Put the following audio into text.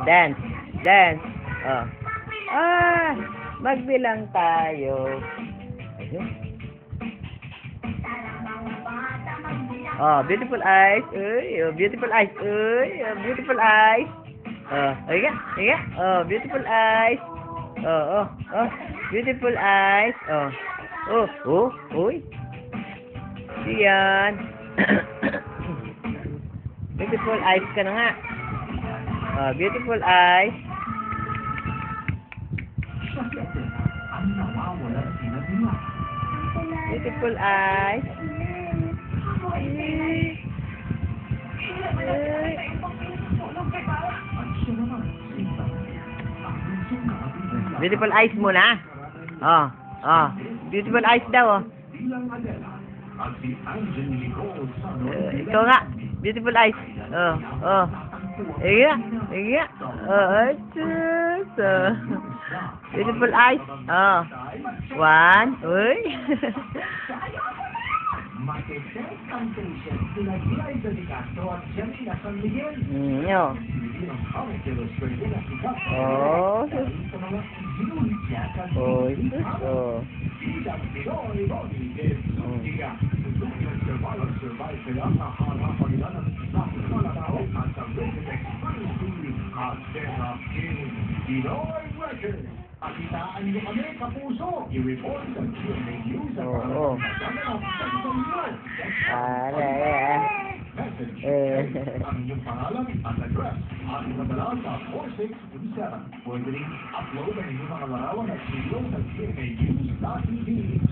Dance. Dance. Oh. Magbilang tayo. Ayun. Oh, beautiful eyes. Uy, oh, beautiful eyes. Uy, oh, beautiful eyes. Oh, ayun. Ayun. Oh, beautiful eyes. Oh. Beautiful eyes. Oh. Uy. Diyan. Beautiful eyes ka na nga. Oh, beautiful eyes. Beautiful eyes. Beautiful eyes muna. Beautiful eyes daw. Ikaw nga. Beautiful eyes. Iya. Beautiful eyes. One. Uy. Akitaan niyo kami, kapuso. I-report sa GMA News at ang ang inyong pangalan at address at ipadala sa 4617. Pwede rin upload ang inyong mga larawan at video sa GMA News.tv.